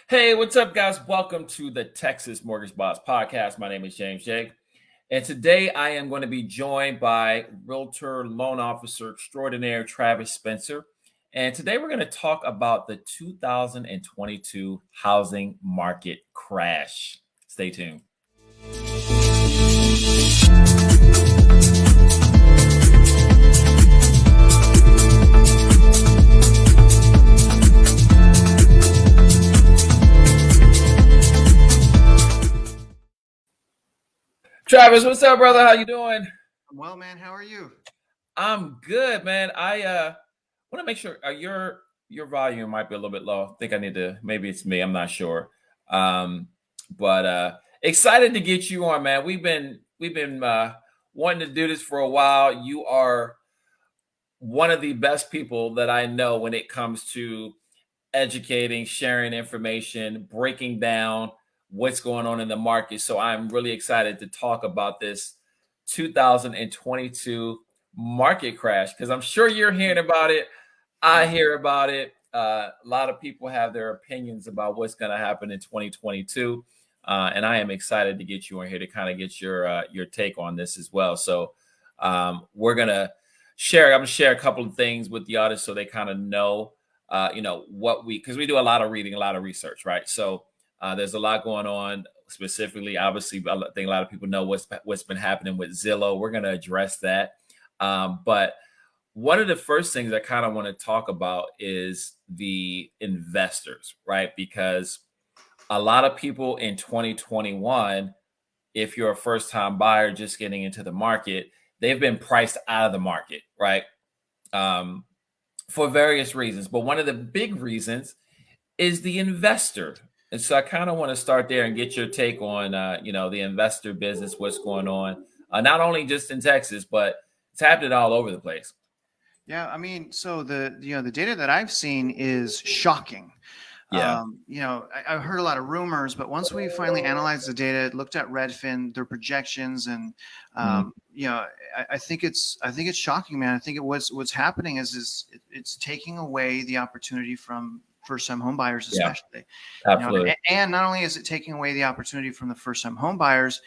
Hey, what's up, guys? Welcome to the Texas Mortgage Boss Podcast. My name is James Jake, and today I am going to be joined by Realtor Loan Officer Extraordinaire Travis Spencer. And today we're going to talk about the 2022 housing market crash. Stay tuned. Travis, what's up, brother? How you doing? I'm well, man. How are you? I'm good, man. I want to make sure your volume might be a little bit low. I think I need to. Maybe it's me. I'm not sure. But excited to get you on, man. We've been wanting to do this for a while. You are one of the best people that I know when it comes to educating, sharing information, breaking down what's going on in the market. So I'm really excited to talk about this 2022 market crash because I'm sure you're hearing about it. I hear about it. A lot of people have their opinions about what's going to happen in 2022. And I am excited to get you on here to kind of get your take on this as well. So we're going to share. I'm going to share a couple of things with the audience so they kind of know what because we do a lot of reading, a lot of research, right? So there's a lot going on specifically. Obviously, I think a lot of people know what's been happening with Zillow. We're going to address that. But one of the first things I kind of want to talk about is the investors, right? Because a lot of people in 2021, if you're a first-time buyer just getting into the market, they've been priced out of the market, right? For various reasons. But one of the big reasons is the investor. And so I kind of want to start there and get your take on, the investor business, what's going on, not only just in Texas, but it's happening all over the place. Yeah, I mean, so the data that I've seen is shocking. Yeah. I heard a lot of rumors, but once we finally analyzed the data, looked at Redfin, their projections, and I think it's shocking, man. I think what's happening is it's taking away the opportunity from first-time home buyers, especially. Absolutely. And not only is it taking away the opportunity from the first-time home buyers,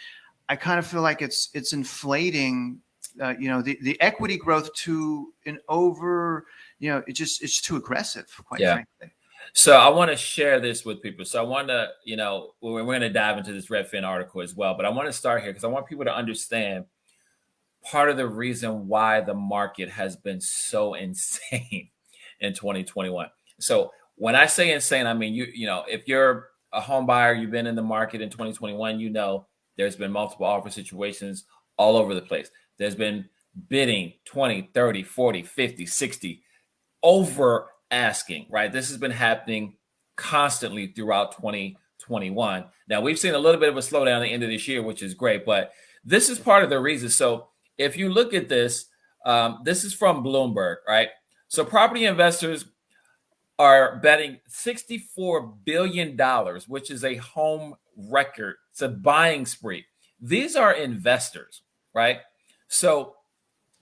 I kind of feel like it's inflating the equity growth to an over, it's too aggressive, quite frankly. So I want to share this with people. So I want to, we're going to dive into this Redfin article as well, but I want to start here because I want people to understand part of the reason why the market has been so insane in 2021. So when I say insane, I mean, if you're a home buyer, you've been in the market in 2021, there's been multiple offer situations all over the place. There's been bidding 20, 30, 40, 50, 60 over asking, right? This has been happening constantly throughout 2021. Now, we've seen a little bit of a slowdown at the end of this year, which is great, but this is part of the reason. So if you look at this, this is from Bloomberg, right? So property investors are betting $64 billion, which is a home record. It's a buying spree. These are investors, right? So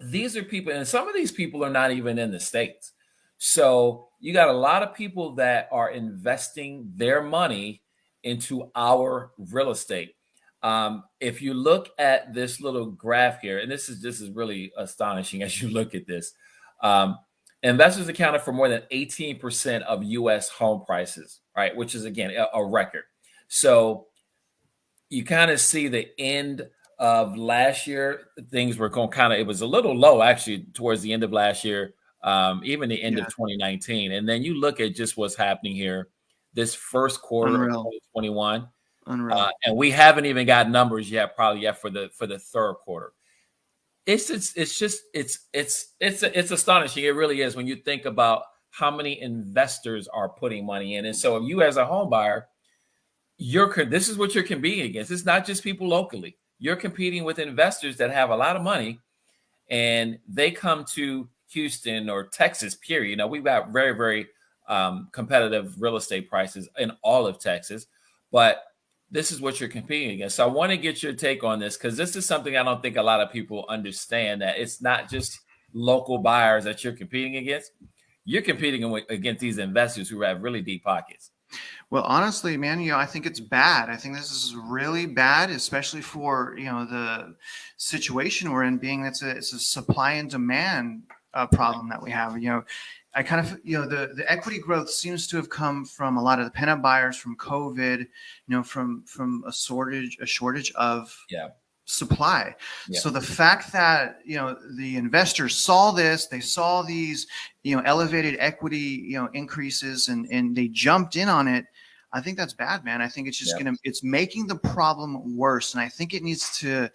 these are people, and some of these people are not even in the States. So you got a lot of people that are investing their money into our real estate. If you look at this little graph here, and this is really astonishing as you look at this. Investors accounted for more than 18% of U.S. home prices, right? Which is, again, a record. So you kind of see the end of last year, things were going it was a little low actually towards the end of last year, even the end of 2019. And then you look at just what's happening here, this first quarter of 2021. Unreal. And we haven't even got numbers yet, probably yet for the third quarter. It's astonishing. It really is when you think about how many investors are putting money in. And so if you as a home buyer, this is what you're competing against. It's not just people locally. You're competing with investors that have a lot of money and they come to Houston or Texas, period. We've got very, very competitive real estate prices in all of Texas, but this is what you're competing against. So I want to get your take on this because this is something I don't think a lot of people understand, that it's not just local buyers that you're competing against. You're competing against these investors who have really deep pockets. Well, honestly, man, I think it's bad. I think this is really bad, especially for, the situation we're in, being it's a supply and demand problem that we have. I kind of, the equity growth seems to have come from a lot of the pent-up buyers from COVID, from a shortage of Yeah. supply. Yeah. So the fact that, the investors saw this, they saw these, elevated equity, increases, and they jumped in on it. I think that's bad, man. I think it's just Yeah. it's making the problem worse. And I think it needs to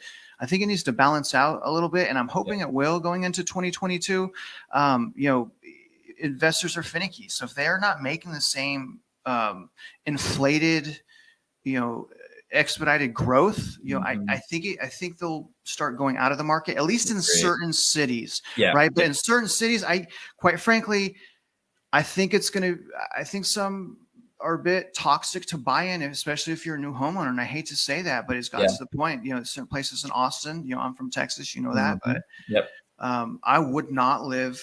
balance out a little bit. And I'm hoping it will going into 2022. Investors are finicky. So if they're not making the same inflated, you know, expedited growth, I think they'll start going out of the market, at least in Great. certain cities, Yeah. right? But in certain cities, quite frankly, I think some are a bit toxic to buy in, especially if you're a new homeowner. And I hate to say that, but it's got to the point, certain places in Austin, I'm from Texas, that, but Yep. I would not live,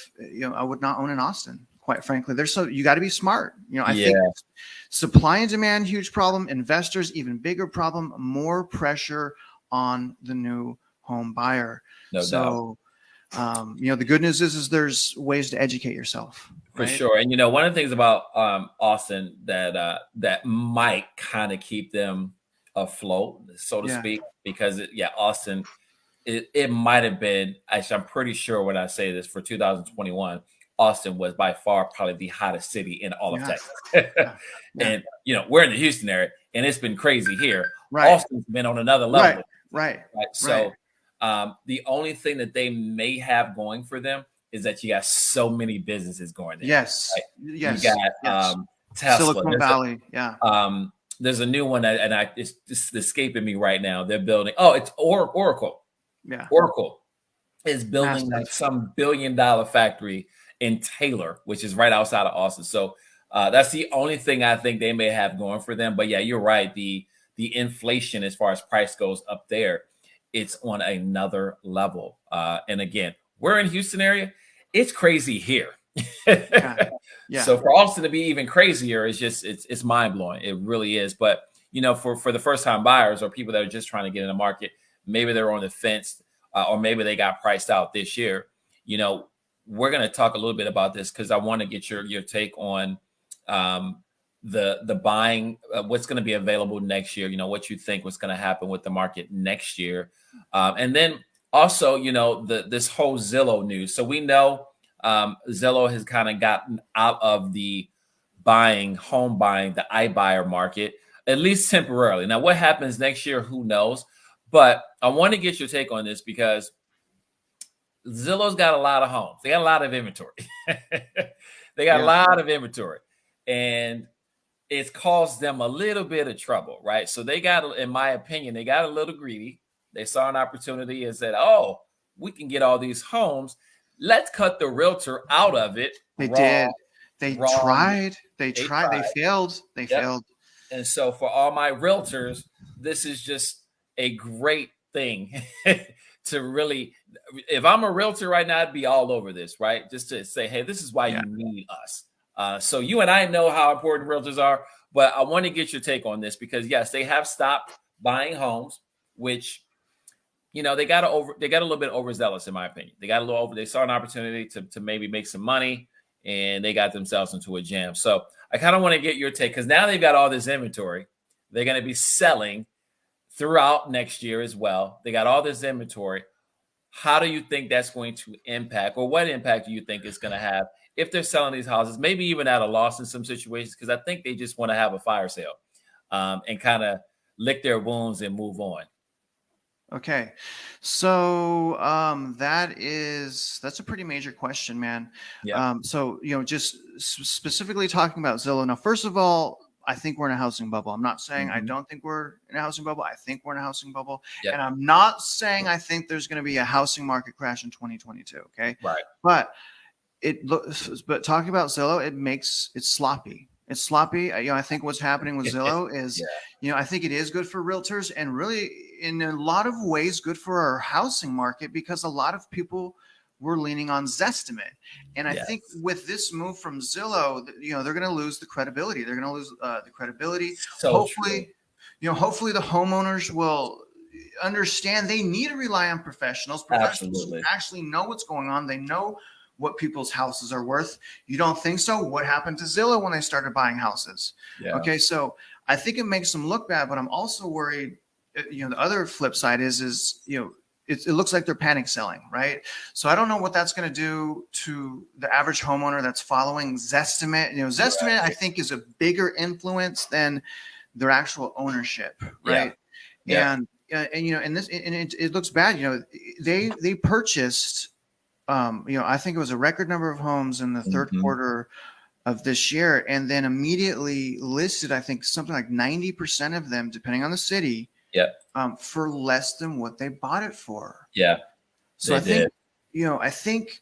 I would not own in Austin, quite frankly. You got to be smart. I think supply and demand, huge problem. Investors, even bigger problem. More pressure on the new home buyer. No doubt. The good news is there's ways to educate yourself. For Right? sure. And one of the things about Austin that might kind of keep them afloat, so to speak, because Austin, it might have been, actually, I'm pretty sure when I say this, for 2021, Austin was by far probably the hottest city in all of Texas. And we're in the Houston area, and it's been crazy here. Right. Austin's been on another level. Right. So the only thing that they may have going for them is that you got so many businesses going there. Yes. Right? You got Tesla. Silicon Valley. There's a new one it's escaping me right now. They're building. Oh, it's Oracle. Yeah. Oracle is building like some $1 billion factory in Taylor, which is right outside of Austin. So that's the only thing I think they may have going for them. But yeah, you're right. The inflation as far as price goes up there, it's on another level. And again, we're in Houston area. It's crazy here. So for Austin to be even crazier, it's mind blowing. It really is. But for the first time buyers or people that are just trying to get in the market, maybe they're on the fence, or maybe they got priced out this year. We're going to talk a little bit about this because I want to get your take on the buying, what's going to be available next year. What you think what's going to happen with the market next year, and then also this whole Zillow news. So we know Zillow has kind of gotten out of the home buying, the iBuyer market, at least temporarily. Now, what happens next year, who knows? But I want to get your take on this because Zillow's got a lot of homes. They got a lot of inventory. They got a lot of inventory. And it's caused them a little bit of trouble, right? So they got, in my opinion, they got a little greedy. They saw an opportunity and said, oh, we can get all these homes. Let's cut the realtor out of it. They did. They tried. They failed. They failed. And so for all my realtors, this is just a great thing to really, if I'm a realtor right now, I'd be all over this, right? Just to say, hey, this is why you need us. So you and I know how important realtors are, but I want to get your take on this because yes, they have stopped buying homes, which, they got a little bit overzealous, in my opinion. They saw an opportunity to maybe make some money and they got themselves into a jam. So I kind of want to get your take because now they've got all this inventory. They're going to be selling throughout next year as well. They got all this inventory. How do you think that's going to impact, or what impact do you think it's going to have if they're selling these houses, maybe even at a loss in some situations? Because I think they just want to have a fire sale and kind of lick their wounds and move on. Okay. So that's a pretty major question, man. Yeah. So, just specifically talking about Zillow. Now, first of all, I think we're in a housing bubble. I'm not saying I don't think we're in a housing bubble. I think we're in a housing bubble. Yep. And I'm not saying I think there's going to be a housing market crash in 2022. Okay. Right. But talking about Zillow, it's sloppy. It's sloppy. I think what's happening with Zillow is, I think it is good for realtors and really in a lot of ways good for our housing market because a lot of people we're leaning on Zestimate. And I Yes. think with this move from Zillow, they're going to lose the credibility. They're going to lose the credibility. So Hopefully, true. Hopefully the homeowners will understand they need to rely on professionals who Absolutely. actually know what's going on. They know what people's houses are worth. You don't think so? What happened to Zillow when they started buying houses? Yeah. Okay, so I think it makes them look bad, but I'm also worried. The other flip side is it looks like they're panic selling, right? So I don't know what that's going to do to the average homeowner that's following Zestimate. Zestimate, Right. I think, is a bigger influence than their actual ownership, right? Yeah. It looks bad. They purchased, I think it was a record number of homes in the third quarter of this year, and then immediately listed, I think, something like 90% of them, depending on the city, for less than what they bought it for. Yeah. So I think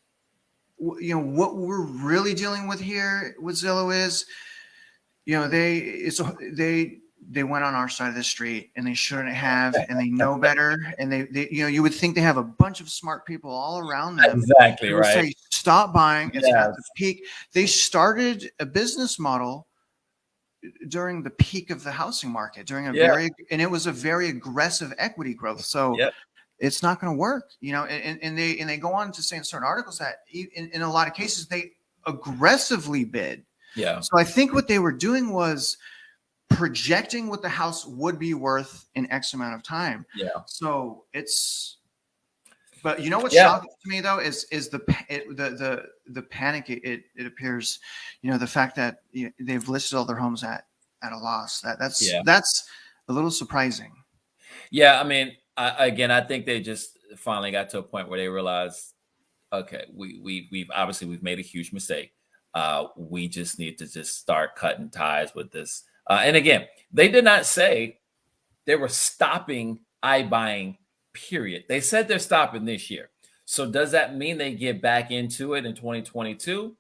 what we're really dealing with here with Zillow is, they went on our side of the street and they shouldn't have, and they know better. And they you would think they have a bunch of smart people all around them. Exactly. Right. Say, stop buying. It's Yes. at the peak. They started a business model during the peak of the housing market, and it was a very aggressive equity growth. So it's not going to work, and they go on to say in certain articles that in a lot of cases they aggressively bid. Yeah. So I think what they were doing was projecting what the house would be worth in X amount of time. Yeah. So but what's shocking to me though is the panic. It appears, the fact that they've listed all their homes at a loss. That's a little surprising. Yeah, I mean, I think they just finally got to a point where they realized, okay, we've obviously made a huge mistake. We just need to just start cutting ties with this. And again, they did not say they were stopping iBuying, period. They said they're stopping this year. So does that mean they get back into it in 2022?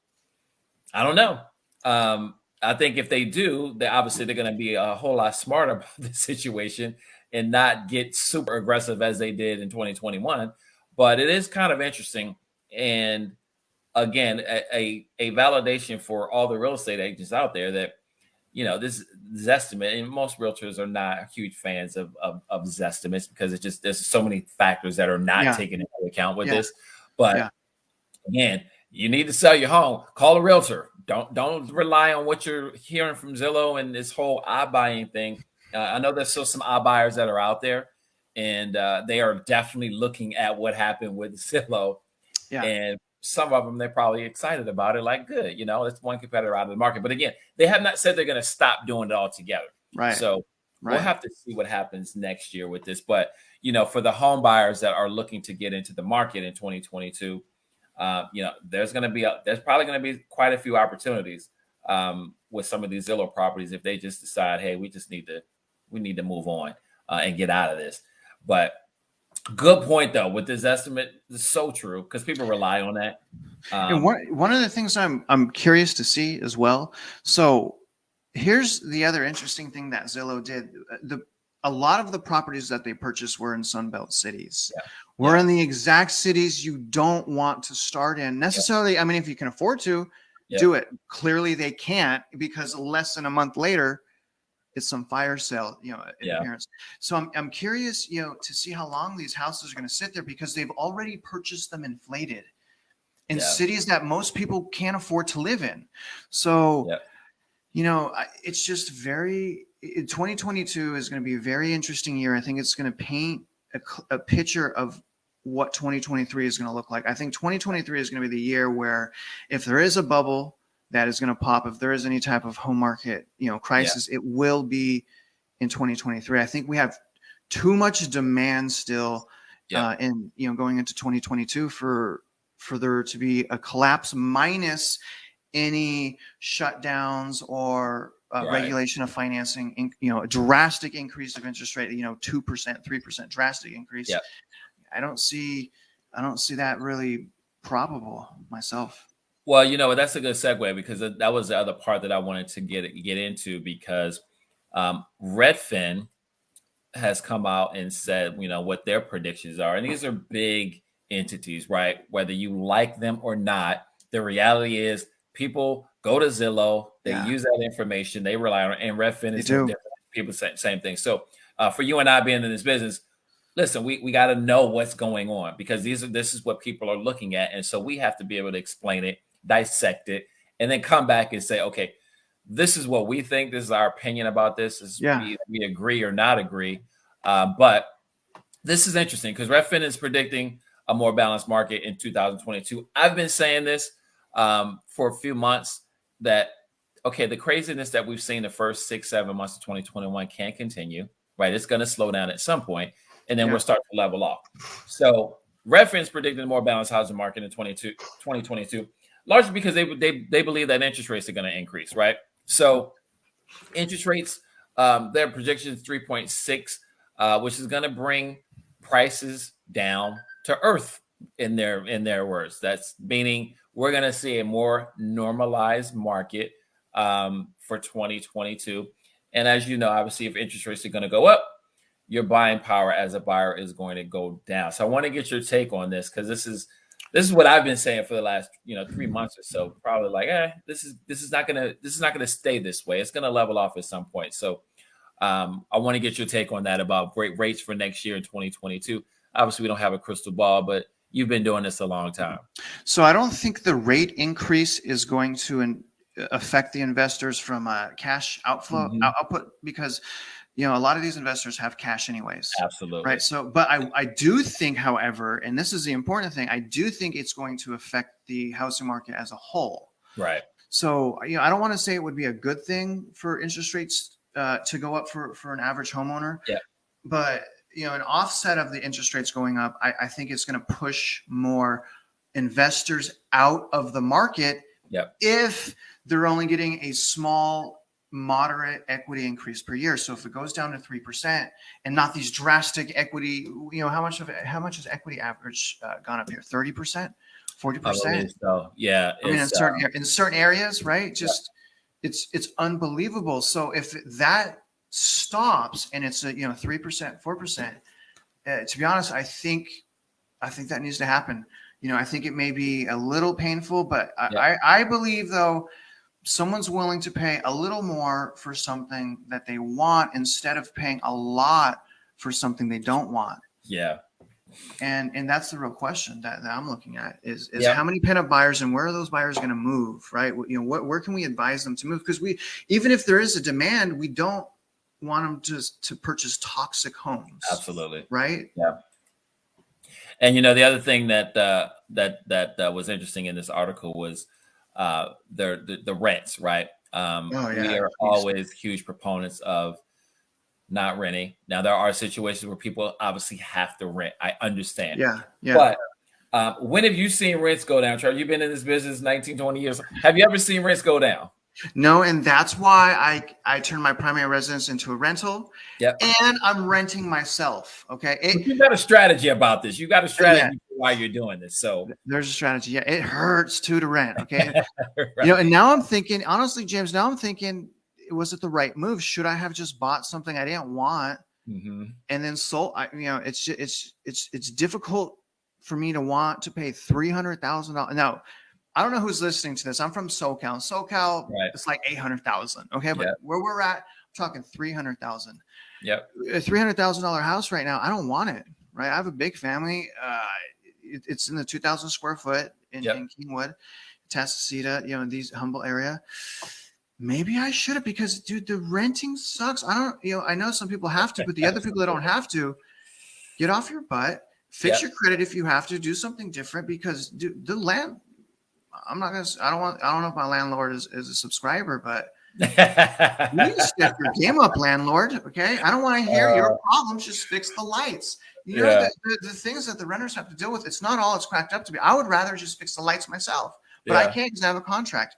I don't know. I think if they do, they're going to be a whole lot smarter about the situation and not get super aggressive as they did in 2021. But it is kind of interesting. And again, a validation for all the real estate agents out there that, this Zestimate, and most realtors are not huge fans of Zestimates because it's just, there's so many factors that are not taken into account with this. But again, you need to sell your home. Call a realtor. Don't rely on what you're hearing from Zillow and this whole iBuying thing. I know there's still some iBuyers that are out there, and they are definitely looking at what happened with Zillow. Yeah. And some of them, they're probably excited about it. Like, good, it's one competitor out of the market. But again, they have not said they're going to stop doing it altogether. Right. So we'll have to see what happens next year with this. But, for the home buyers that are looking to get into the market in 2022, there's probably going to be quite a few opportunities with some of these Zillow properties if they just decide, hey, we need to move on and get out of this. But good point though with this estimate. It's so true because people rely on that. And one of the things I'm curious to see as well. So here's the other interesting thing that Zillow did. A lot of the properties that they purchased were in Sunbelt cities. We're in the exact cities you don't want to start in necessarily. I mean, if you can afford to do it, clearly they can't, because less than a month later, it's some fire sale, appearance. So I'm curious, to see how long these houses are going to sit there, because they've already purchased them inflated in cities that most people can't afford to live in. So, it's just 2022 is going to be a very interesting year. I think it's going to paint a picture of what 2023 is going to look like. I think 2023 is going to be the year where, if there is a bubble that is going to pop, if there is any type of home market, crisis, it will be in 2023. I think we have too much demand still, and going into 2022 for there to be a collapse, minus any shutdowns or regulation of financing, a drastic increase of interest rate, 2%, 3% drastic increase. I don't see that really probable myself. Well, that's a good segue, because that was the other part that I wanted to get into, because Redfin has come out and said, what their predictions are. And these are big entities, right? Whether you like them or not, the reality is people go to Zillow, they use that information, they rely on it, and Redfin is no different. People say same thing. So for you and I being in this business, listen, we got to know what's going on, because this is what people are looking at. And so we have to be able to explain it, dissect it, and then come back and say, okay, this is what we think. This is our opinion about this. We agree or not agree. But this is interesting because Redfin is predicting a more balanced market in 2022. I've been saying this for a few months that, okay, the craziness that we've seen the first 6-7 months of 2021 can't continue, right? It's going to slow down at some point, and then we'll start to level off. So Redfin's predicting a more balanced housing market in 2022, largely because they believe that interest rates are going to increase, right? So interest rates, their projection is 3.6, which is going to bring prices down to earth in their words. That's meaning we're going to see a more normalized market for 2022. And as you know, obviously, if interest rates are going to go up, your buying power as a buyer is going to go down. So I want to get your take on this, because this is what I've been saying for the last 3 months or so. Probably like, this is not gonna stay this way. It's gonna level off at some point. So I want to get your take on that about rates for next year in 2022. Obviously, we don't have a crystal ball, but you've been doing this a long time. So I don't think the rate increase is going to affect the investors from a cash outflow output, because a lot of these investors have cash anyways. Absolutely. Right. So, but I do think, however, and this is the important thing, I do think it's going to affect the housing market as a whole. Right. So, I don't want to say it would be a good thing for interest rates to go up for an average homeowner. Yeah. But, an offset of the interest rates going up, I think it's going to push more investors out of the market. Yep. If they're only getting a small, moderate equity increase per year. So if it goes down to 3% and not these drastic equity, how much has equity average gone up here? 30%, 40%. So yeah, I mean, in certain areas, right? Just it's unbelievable. So if that stops and it's a 3%, 4%, to be honest, I think that needs to happen. I think it may be a little painful, but I believe, though, someone's willing to pay a little more for something that they want instead of paying a lot for something they don't want. Yeah. And that's the real question that I'm looking at is how many pent-up buyers, and where are those buyers going to move, right? Where can we advise them to move? Because even if there is a demand, we don't want them to purchase toxic homes. Absolutely. Right. Yeah. And the other thing that was interesting in this article was the rents, right? We are always huge proponents of not renting. Now, there are situations where people obviously have to rent. I understand. Yeah. But when have you seen rents go down, Charlie? You've been in this business 19, 20 years. Have you ever seen rents go down? No, and that's why I turned my primary residence into a rental. Yep. And I'm renting myself. Okay. You got a strategy about this. You got a strategy for why you're doing this. So there's a strategy. Yeah. It hurts to rent. Okay. Right. And now I'm thinking, honestly, James, was it the right move? Should I have just bought something I didn't want and then sold? It's difficult for me to want to pay $300,000. Now, I don't know who's listening to this. I'm from SoCal. Right. It's like 800,000. Okay. But where we're at, I'm talking 300,000. Yep. A $300,000 house right now, I don't want it. Right. I have a big family. It's in the 2,000 square foot in Kingwood, Tascasita, these humble area. Maybe I should have, because dude, the renting sucks. I know some people have to, but the other people that don't have to, get off your butt, fix your credit if you have to, do something different, because the land. I don't know if my landlord is a subscriber, but you need to step your game up, landlord. Okay. I don't want to hear your problems. Just fix the lights. The things that the renters have to deal with, it's not all it's cracked up to be. I would rather just fix the lights myself, but I can't because I have a contract.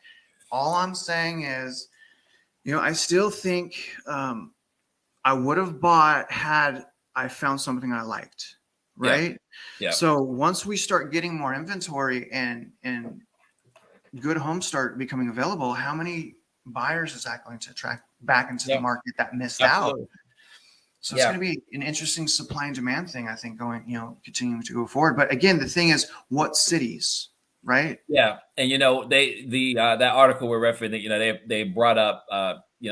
All I'm saying is, I still think I would have bought had I found something I liked. Right. Yeah. So once we start getting more inventory and good homes start becoming available, how many buyers is that going to attract back into the market that missed out? So it's going to be an interesting supply and demand thing, I think, continuing to go forward. But again, the thing is, what cities, right? Yeah, and that article we're referencing, they brought up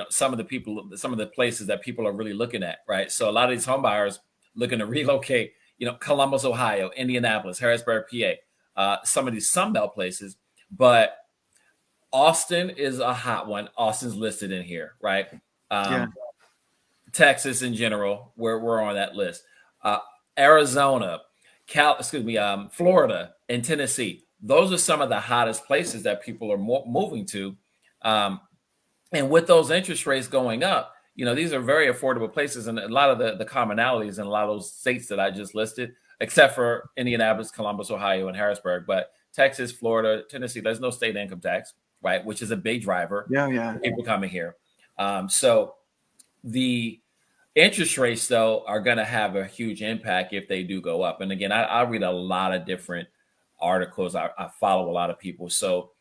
some of the places that people are really looking at, right? So a lot of these home buyers looking to relocate, Columbus, Ohio, Indianapolis, Harrisburg, PA, some of these Sunbelt places, but Austin is a hot one. Austin's listed in here, right? Texas in general, we're on that list. Arizona, Florida, and Tennessee. Those are some of the hottest places that people are moving to. And with those interest rates going up, these are very affordable places. And a lot of the commonalities in a lot of those states that I just listed, except for Indianapolis, Columbus, Ohio, and Harrisburg. But Texas, Florida, Tennessee, there's no state income tax, right? Which is a big driver. Yeah. For people coming here. So the interest rates, though, are going to have a huge impact if they do go up. And again, I read a lot of different articles. I follow a lot of people. So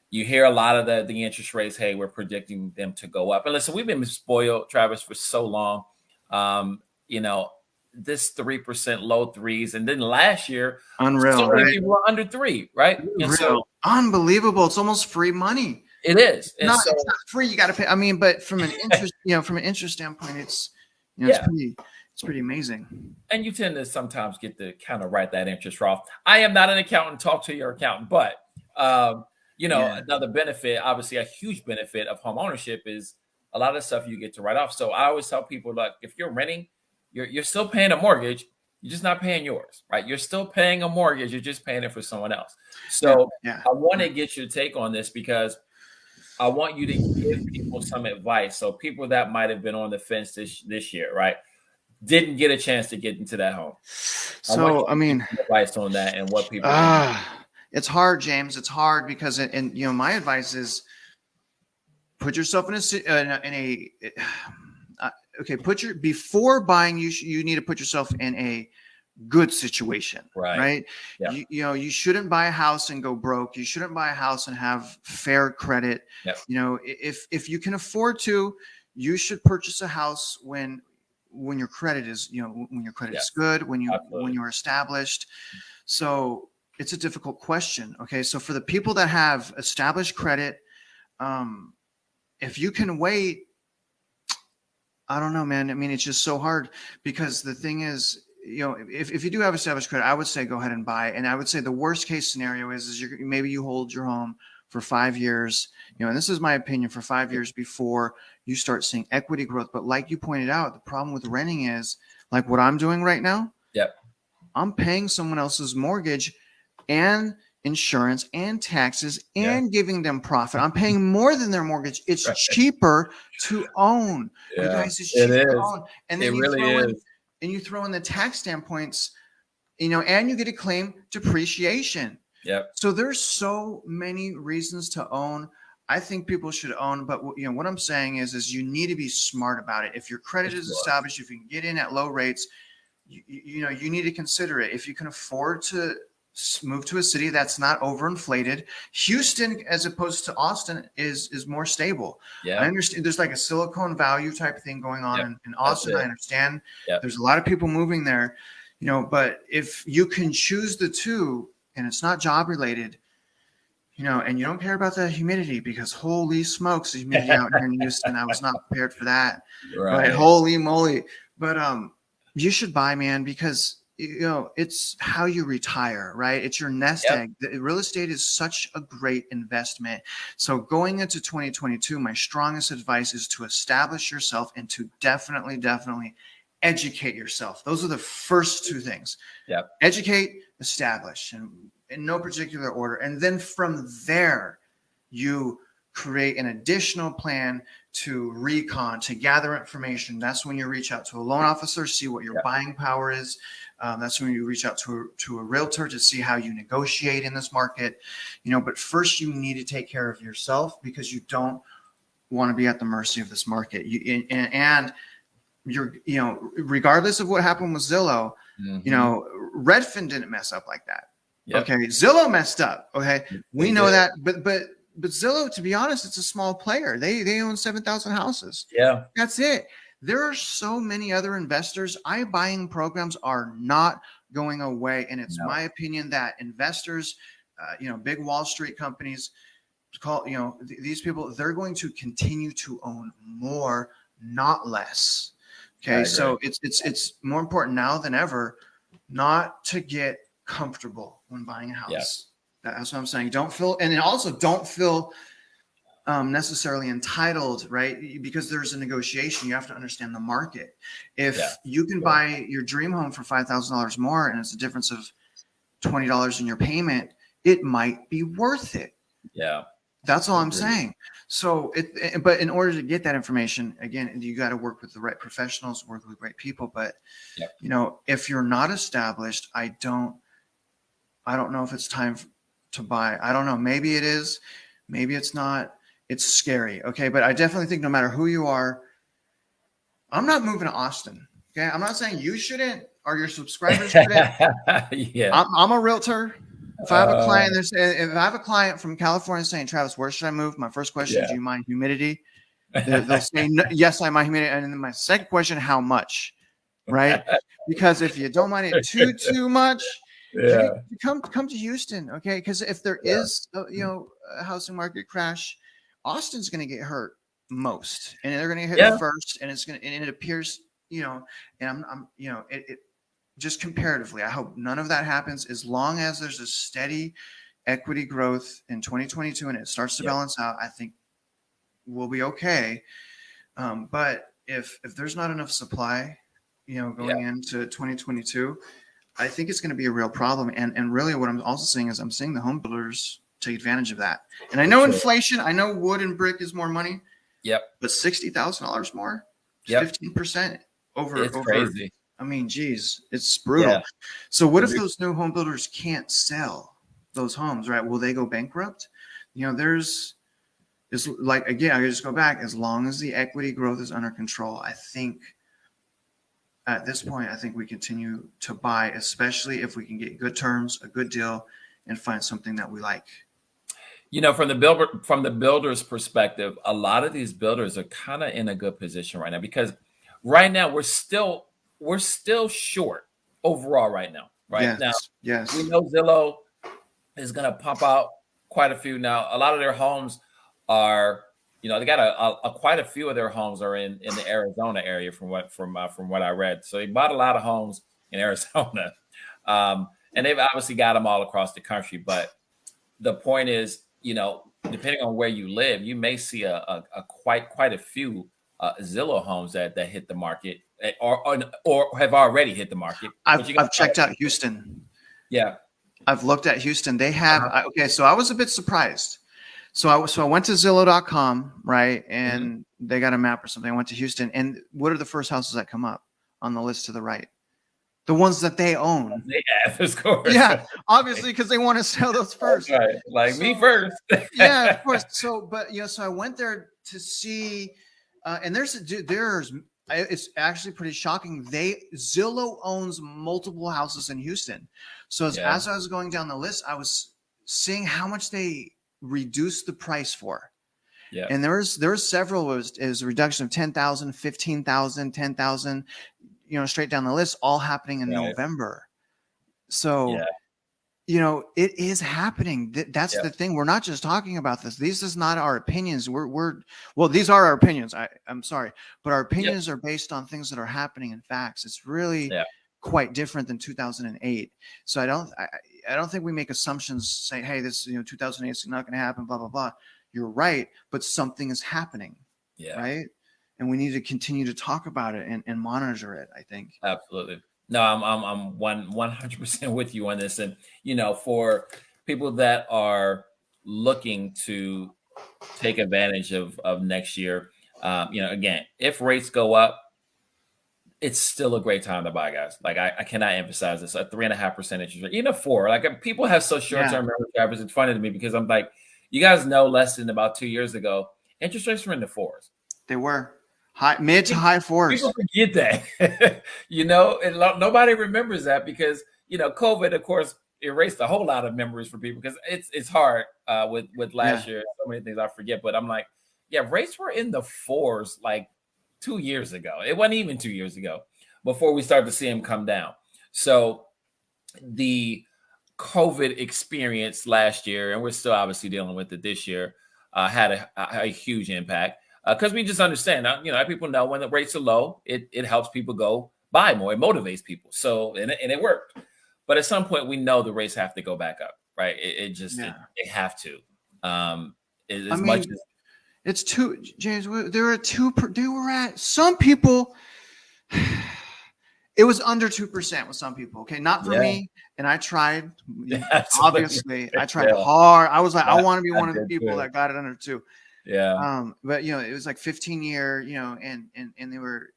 you hear a lot of the interest rates, hey, we're predicting them to go up. And listen, we've been spoiled, Travis, for so long. This 3%, low threes. And then last year, unreal, so many people were under 3, right? And so, unbelievable. It's almost free money. It is. It's not free. You got to pay. I mean, but from an interest, from an interest standpoint, it's pretty amazing. And you tend to sometimes get to kind of write that interest off. I am not an accountant. Talk to your accountant. But, another benefit, obviously a huge benefit of home ownership is a lot of stuff you get to write off. So I always tell people, like, if you're renting, you're still paying a mortgage. You're just not paying yours, right? You're still paying a mortgage. You're just paying it for someone else. So I want to get your take on this because I want you to give people some advice. So people that might have been on the fence this year, right, didn't get a chance to get into that home. So I mean, advice on that and what people. It's hard, James. It's hard because, my advice is put yourself before buying, you need to put yourself in a good situation, right? Yeah. You shouldn't buy a house and go broke. You shouldn't buy a house and have fair credit. Yep. If you can afford to, you should purchase a house when your credit is, when your credit is good, when you're established. So it's a difficult question. Okay. So for the people that have established credit, if you can wait, I don't know, man. I mean, it's just so hard because the thing is, if you do have established credit, I would say go ahead and buy. And I would say the worst case scenario is maybe you hold your home for 5 years, and this is my opinion, for 5 years before you start seeing equity growth. But like you pointed out, the problem with renting is like what I'm doing right now. Yep. I'm paying someone else's mortgage and insurance and taxes and giving them profit. I'm paying more than their mortgage. It's cheaper to own. You guys, it's cheaper to own. And then you throw in the tax standpoints, and you get to claim depreciation. Yep. So there's so many reasons to own. I think people should own, but what I'm saying is you need to be smart about it. If your credit is established, if you can get in at low rates, you need to consider it. If you can afford to move to a city that's not overinflated, Houston, as opposed to Austin, is more stable. Yeah. I understand there's like a Silicon Valley type thing going on in Austin. I understand there's a lot of people moving there, but if you can choose the two and it's not job related, and you don't care about the humidity, because holy smokes, the humidity out here in Houston, I was not prepared for that. Right? Holy moly. But you should buy, man, because it's how you retire, right? It's your nest egg. The real estate is such a great investment. So going into 2022, my strongest advice is to establish yourself and to definitely educate yourself. Those are the first two things. Yep. Educate, establish, and in no particular order. And then from there, you create an additional plan to recon, to gather information. That's when you reach out to a loan officer, see what your buying power is. That's when you reach out to a realtor to see how you negotiate in this market. But first you need to take care of yourself, because you don't want to be at the mercy of this market. And you're, regardless of what happened with Zillow, Redfin didn't mess up like that. Yep. Okay. Zillow messed up. Okay. We know that, but Zillow, to be honest, it's a small player. They own 7,000 houses. Yeah. That's it. there are so many other investors. iBuying programs are not going away. And it's No. my opinion that investors, big Wall Street companies, these people, they're going to continue to own more, not less. Okay, so it's more important now than ever not to get comfortable when buying a house. That's what I'm saying. Don't feel, and also don't feel necessarily entitled, right? Because there's a negotiation. You have to understand the market. If you can buy your dream home for $5,000 more, and it's a difference of $20 in your payment, it might be worth it. Yeah. That's all I'm saying. So but in order to get that information, again, you got to work with the right professionals, work with great people. But if you're not established, I don't know if it's time to buy. I don't know. Maybe it is, maybe it's not. It's scary. Okay. But I definitely think no matter who you are, I'm not moving to Austin. Okay. I'm not saying you shouldn't or your subscribers shouldn't. I'm a realtor. If I have a client, if I have a client from California saying, Travis, where should I move? My first question, do you mind humidity? They'll say, no, yes, I mind humidity. And then my second question, how much? Right? Because if you don't mind it too much, you come to Houston, okay? Because if there is, a housing market crash, Austin's going to get hurt most, and they're going to get hit first, and it appears, and I'm it just comparatively, I hope none of that happens. As long as there's a steady equity growth in 2022 and it starts to balance out, I think we'll be okay. But if there's not enough supply, going into 2022, I think it's going to be a real problem. And really what I'm also seeing is I'm seeing the home builders take advantage of that. And I know inflation, I know wood and brick is more money. But $60,000 more, 15% over. It's crazy. I mean, geez, it's brutal. So what if those new home builders can't sell those homes, right? Will they go bankrupt? It's like, again, I just go back. As long as the equity growth is under control, I think at this point, I think we continue to buy, especially if we can get good terms, a good deal, and find something that we like. From the builder's perspective, a lot of these builders are kind of in a good position right now because right now we're still short overall right now. Yes. We know Zillow is going to pump out quite a few now. A lot of their homes are, they got quite a few of their homes are in the Arizona area from what I read. So they bought a lot of homes in Arizona, and they've obviously got them all across the country. But the point is, depending on where you live, you may see a quite a few Zillow homes that hit the market or have already hit the market. I've checked out Houston. I've looked at Houston. They have so I was a bit surprised. So I went to Zillow.com, right? And they got a map or something. I went to Houston, and what are the first houses that come up on the list to the right? The ones that they own. They have, of course. Yeah, obviously, because they want to sell those first. Right. Like me first. Yeah, of course. So I went there to see, and it's actually pretty shocking. Zillow owns multiple houses in Houston. So as I was going down the list, I was seeing how much they reduced the price for. Yeah. And there was several. It was a reduction of 10,000, 15,000, 10,000. Straight down the list, all happening in November. So, it is happening. That's the thing. We're not just talking about this. These is not our opinions. These are our opinions. I'm sorry, but our opinions are based on things that are happening in facts. It's really quite different than 2008. So I don't think we make assumptions saying, hey, this 2008 is not going to happen, blah, blah, blah. You're right, but something is happening. Right. And we need to continue to talk about it and monitor it, I think. Absolutely. No, I'm 100% with you on this. And, for people that are looking to take advantage of next year, again, if rates go up, it's still a great time to buy, guys. Like I cannot emphasize this. A 3.5% interest rate, even a 4%. Like people have so short-term memory, Travis. It's funny to me because I'm like, you guys know, less than about 2 years ago, interest rates were in the 4s. They were. Mid to high 4s. People forget that, and nobody remembers that because, COVID, of course, erased a whole lot of memories for people because it's hard with last year. So many things I forget, but I'm like, rates were in the 4s like 2 years ago. It wasn't even 2 years ago before we started to see them come down. So the COVID experience last year, and we're still obviously dealing with it this year, had a huge impact because we just understand, people know when the rates are low, it helps people go buy more. It motivates people. So, and it worked. But at some point, we know the rates have to go back up, right? They have to. As much as it's two, James, there are they were at some people. It was under 2% with some people. Okay. Not for me. And I tried, obviously I tried hard. I was like, I want to be one of the people that got it under 2. Yeah. But it was like 15-year, and they were,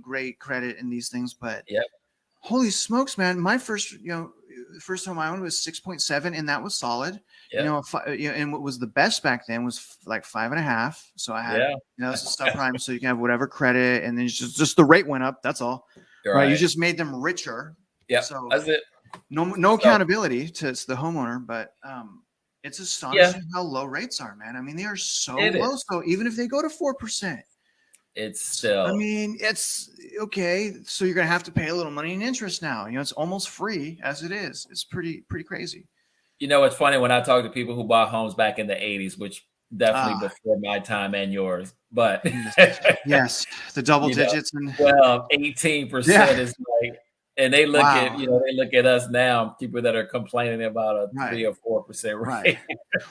great credit in these things, but holy smokes, man. My first home I owned was 6.7, and that was solid. And what was the best back then was like 5.5. So I had, it's a subprime, so you can have whatever credit, and then just the rate went up. That's all. Right. You just made them richer. Yeah. So that's it. No accountability to the homeowner, but it's astonishing how low rates are, man. I mean, they are so low. So even if they go to 4%, it's still, it's okay. So you're going to have to pay a little money in interest now. It's almost free as it is. It's pretty crazy. It's funny when I talk to people who bought homes back in the 80s, which definitely before my time and yours, but yes, the double digits and 18% is like, and they look at they look at us now, people that are complaining about a 3 or 4% rate.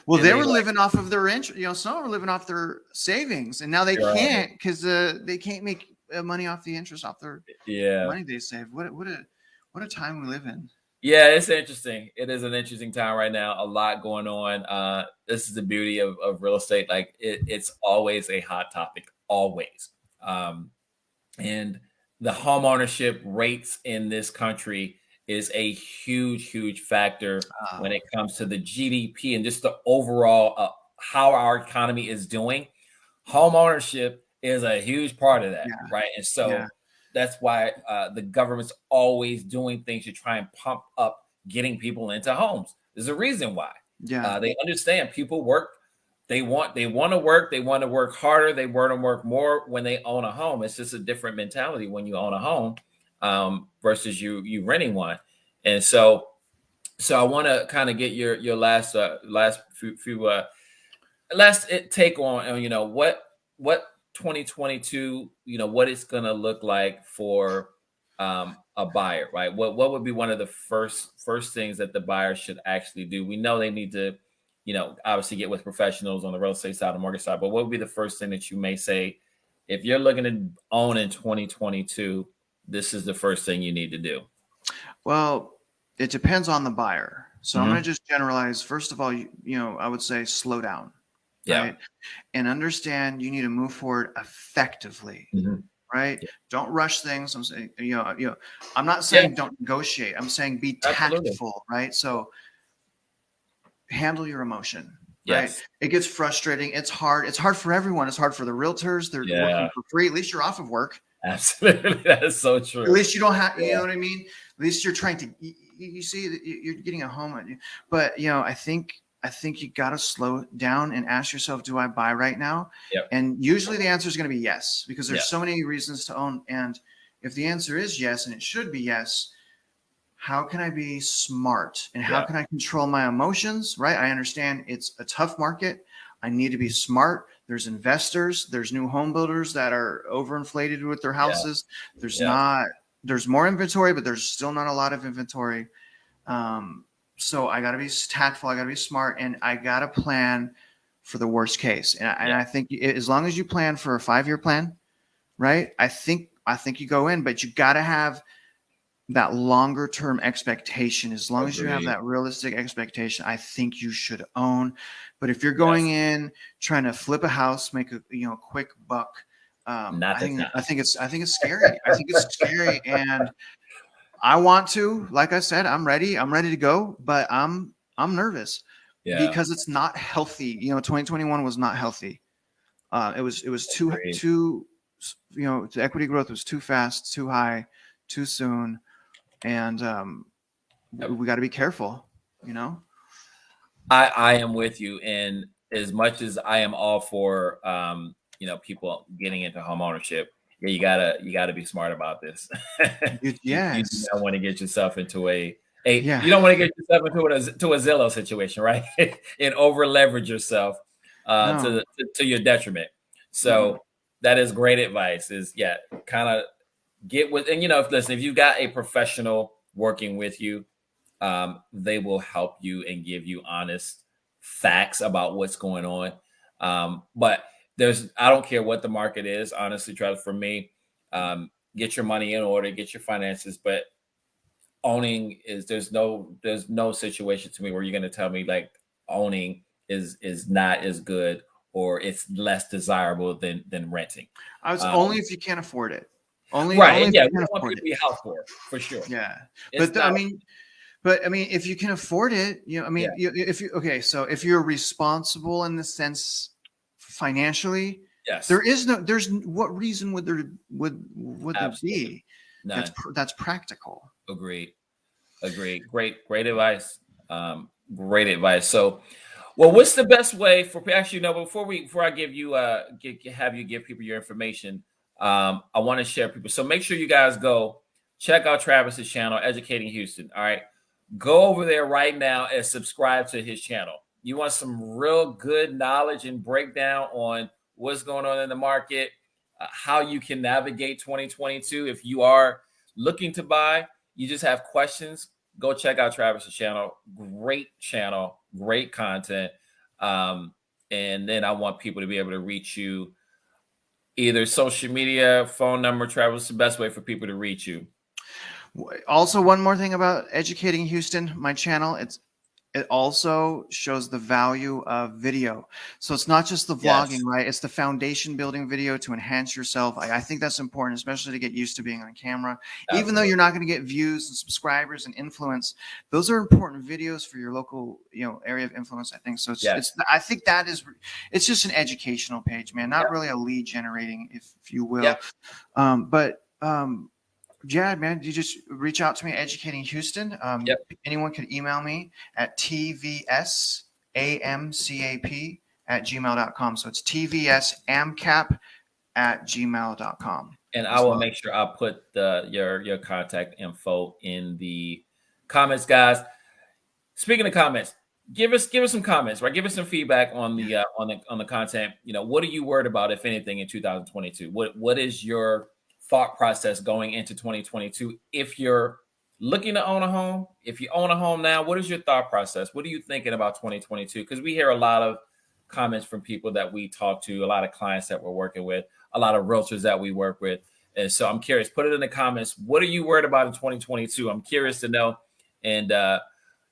Well, they were living off of their interest. Some were living off their savings, and now they can't because they can't make money off the interest off their money they save. What a time we live in. Yeah, it's interesting. It is an interesting time right now. A lot going on. This is the beauty of real estate. Like it's always a hot topic, always. And the home ownership rates in this country is a huge factor when it comes to the GDP and just the overall how our economy is doing. Home ownership is a huge part of that, right? And so that's why the government's always doing things to try and pump up getting people into homes. There's a reason why. They understand people work. They want to work. They want to work harder. They want to work more when they own a home. It's just a different mentality when you own a home versus you renting one. And so I want to kind of get your last take on what 2022, what it's going to look like for a buyer, right? What would be one of the first things that the buyer should actually do? We know they need to, obviously get with professionals on the real estate side, the mortgage side, but what would be the first thing that you may say, if you're looking to own in 2022, this is the first thing you need to do? Well, it depends on the buyer. So I'm going to just generalize. First of all, I would say slow down. Right? And understand you need to move forward effectively. Right? Don't rush things. I'm saying, I'm not saying don't negotiate. I'm saying be tactful, right? So handle your emotion. Right? It gets frustrating. It's hard. It's hard for everyone. It's hard for the realtors. They're working for free. At least you're off of work. Absolutely. That is so true. At least you don't have, you know what I mean? At least you're trying to, you see that you're getting a home. But, I think you got to slow down and ask yourself, do I buy right now? And usually the answer is going to be yes, because there's so many reasons to own. And if the answer is yes, and it should be yes, how can I be smart? And how can I control my emotions? Right? I understand it's a tough market. I need to be smart. There's investors. There's new home builders that are overinflated with their houses. There's more inventory, but there's still not a lot of inventory. So I got to be tactful. I got to be smart, and I got to plan for the worst case. And I think as long as you plan for a 5-year plan, right? I think you go in, but you got to have that longer term expectation. As long as you have that realistic expectation, I think you should own. But if you're going in trying to flip a house, make a quick buck, I think it's scary. I think it's scary, and I want to, like I said, I'm ready to go, but I'm nervous because it's not healthy. 2021 was not healthy. It was too the equity growth was too fast, too high, too soon. And we got to be careful, I am with you. And as much as I am all for, people getting into home ownership, Yeah, you gotta be smart about this. You do Yes. not want to get yourself into Yeah. you don't want to get yourself into a Zillow situation, right? And over leverage yourself No. to your detriment. Mm-mm. So that is great advice. Is kind of get with, and if you've got a professional working with you, they will help you and give you honest facts about what's going on. But I don't care what the market is, honestly, Travis, for me, get your money in order, get your finances, but owning there's no situation to me where you're going to tell me like owning is not as good or it's less desirable than renting. I was Um, only if you can't afford it. right. Only And if yeah, you we can't don't want afford people to it. be house poor for sure. Yeah. It's I not, mean, if you can afford it, I yeah, mean, okay, so if you're responsible in the sense financially, yes, what reason would there absolutely. be None. that's practical? Agreed. Agreed. Great advice. Great advice. So, well, what's the best way for actually no? Before I give you have you give people your information, I want to share people. So make sure you guys go check out Travis's channel, Educating Houston. All right, go over there right now and subscribe to his channel. You want some real good knowledge and breakdown on what's going on in the market, how you can navigate 2022 if you are looking to buy. You just have questions, go check out Travis's channel, great content. And then I want people to be able to reach you either social media, phone number. Travis, the best way for people to reach you. Also, one more thing about Educating Houston, my channel, it also shows the value of video. So it's not just the vlogging, Yes, right? It's the foundation building video to enhance yourself. I think that's important, especially to get used to being on camera. Even though absolutely. you're not going to get views and subscribers and influence, those are important videos for your local, area of influence. I think so. Yes. I think it's just an educational page, man, not Yep. really a lead generating, if you will. Yep. But yeah, man, you just reach out to me, Educating Houston. Yep. Anyone can email me at tvsamcap@gmail.com. So it's tvsamcap@gmail.com And I as will well. make sure I'll put your contact info in the comments, guys. Speaking of comments, give us some comments, right? Give us some feedback on the content. What are you worried about, if anything, in 2022? What is your thought process going into 2022? If you're looking to own a home, if you own a home now, what is your thought process? What are you thinking about 2022? Because we hear a lot of comments from people that we talk to, a lot of clients that we're working with, a lot of realtors that we work with. And so I'm curious, put it in the comments. What are you worried about in 2022? I'm curious to know. And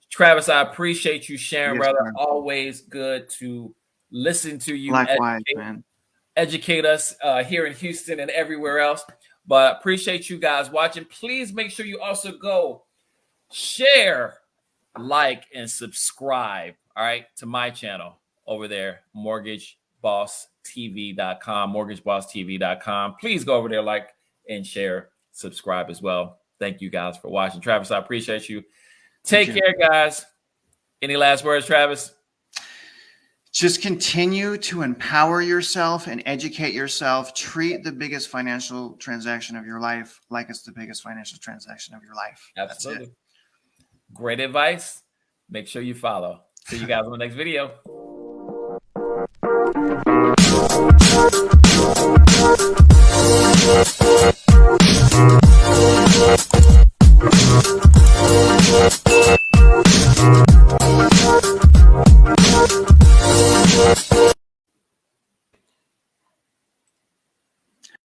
Travis, I appreciate you sharing, Yes, brother. sir. Always good to listen to you Likewise, man. educate us here in Houston and everywhere else. But appreciate you guys watching. Please make sure you also go share, like, and subscribe, all right, to my channel over there, mortgagebosstv.com, mortgagebosstv.com. Please go over there, like and share, subscribe as well. Thank you guys for watching. Travis, I appreciate you. Take care, guys. Any last words, Travis? Just continue to empower yourself and educate yourself. Treat the biggest financial transaction of your life like it's the biggest financial transaction of your life. Absolutely. That's it. Great advice. Make sure you follow. See you guys on the next video.